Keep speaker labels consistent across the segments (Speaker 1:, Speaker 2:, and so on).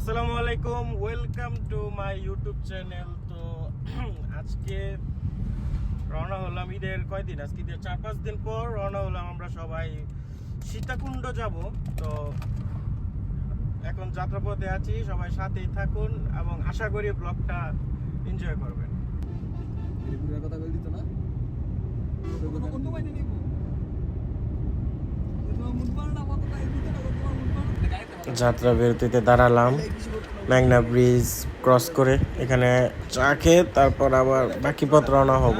Speaker 1: আসসালামু আলাইকুম, welcome to my YouTube channel. তো আজকে রওনা হলাম ঈদের কয়দিন, আজকে ঈদের 4-5 দিন পর রওনা হলাম আমরা সবাই সীতাকুণ্ড যাব। তো এখন যাত্রাপথে আছি, সবাই সাথেই থাকুন এবং আশা করি ব্লগটা এনজয় করবেন।
Speaker 2: কথা বল দিত না
Speaker 1: যাত্রা বিরতিতে দাঁড়ালাম মেঘনা ব্রিজ ক্রস করে, এখানে চা খেয়ে তারপর আবার বাকি পথ রওনা হব।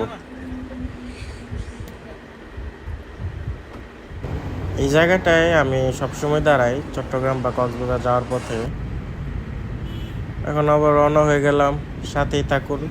Speaker 1: এই জায়গাটায় আমি সবসময় দাঁড়াই চট্টগ্রাম বা কক্সবাজার যাওয়ার পথে। এখন আবার রওনা হয়ে গেলাম, সাথেই থাকুন।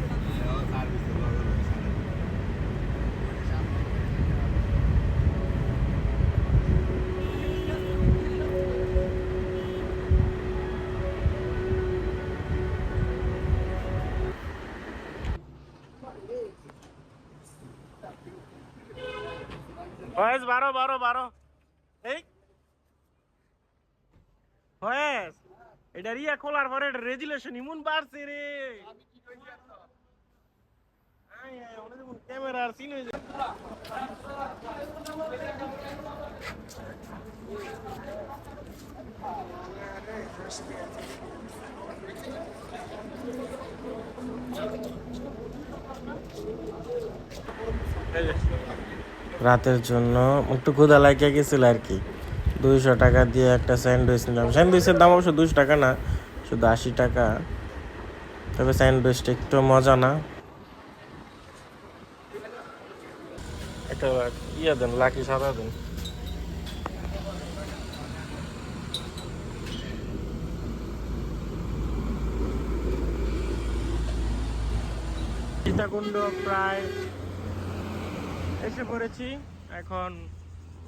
Speaker 1: ফয়েজ 12 এই ফয়েজ, এটা রিয়া খোলার পরে এটা রেজুলেশন ইমন বাড়ছে রে। ক্যামেরার সিন হয়ে যায়। রাতের জন্য একটু ক্ষুধা লাগিয়ে গেছিল আর কি। 200 টাকা দিয়ে একটা স্যান্ডউইচ নিলাম। স্যান্ডউইচের দাম অবশ্য 200 টাকা না, শুধু 80 টাকা। তবে স্যান্ডউইচটা একটু মজা না। একটা ইয়া দেন, লাকি সাদা দেন। সীতাকুণ্ড প্রায় এসে পড়েছি। এখন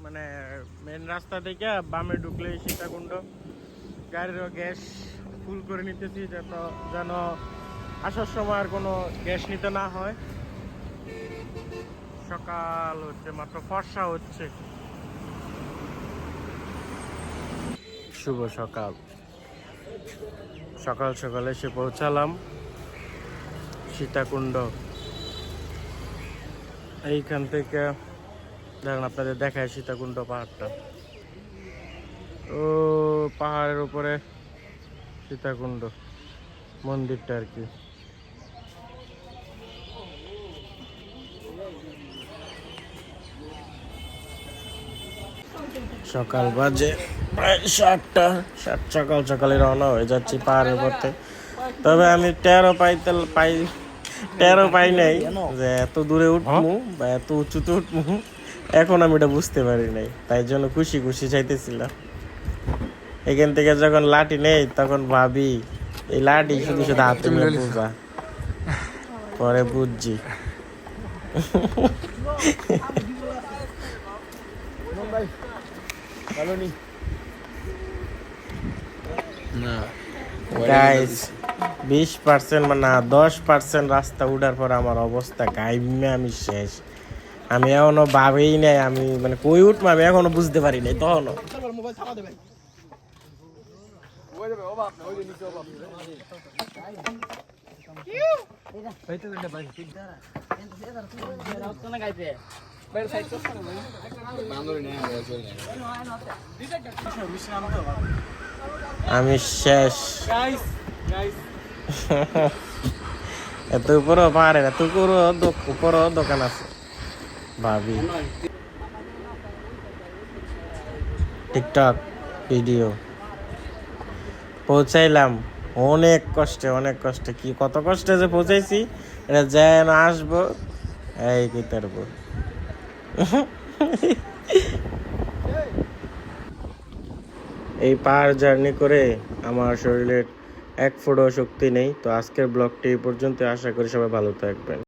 Speaker 1: মানে মেন রাস্তা থেকে বামে ঢুকলে সীতাকুণ্ড। গাড়িরও গ্যাস ফুল করে নিতেছি যেন আসার সময় আর কোনো গ্যাস নিতে না হয়। সকাল হচ্ছে, মাত্র ফর্সা হচ্ছে। শুভ সকাল। সকাল সকাল এসে পৌঁছালাম সীতাকুণ্ড। এইখান থেকে দেখেন, আপনাদের দেখায় সীতাকুণ্ড পাহাড়টা। ও পাহাড়ের উপরে সীতাকুণ্ড মন্দিরটা আর কি। সকাল বাজে প্রায় 7টা। সকাল সকালে রওনা হয়ে যাচ্ছি পাহাড়ের পথে। তবে আমি টেরও পাই নাই যে এত দূরে উঠবো বা এত উঁচুতে উঠবো। এখন আমি এটা বুঝতে পারি নাই, তাই জন্য খুশি খুশি চাইতেছিলাম। এখান থেকে যখন লাঠি নেই তখন ভাবি এই লাঠি শুধু শুধু হাতে নিয়ে বুঝা, পরে বুঝছি। গাইস 20% মানে 10% রাস্তা উঠার পর আমার অবস্থা গাইমে আমি শেষ। আমি এখনো ভাবেই নাই আমি মানে কই উঠবো, আমি এখনো বুঝতে পারি নাই তখনও। আমি শেষ। এত উপরও পারে, এত উপরও দোকান আছে ভাবি। টিকটক ভিডিও পৌঁছাইলাম অনেক কষ্টে কি কত কষ্টে যে পৌঁছাইছি, এটা যেন আসবো এই কি পারবো। এই পাহাড় জার্নি করে আমার শরীরের 1 ফুটও শক্তি নেই। তো আজকের ব্লগটি এই পর্যন্ত। আশা করি সবাই ভালো থাকবেন।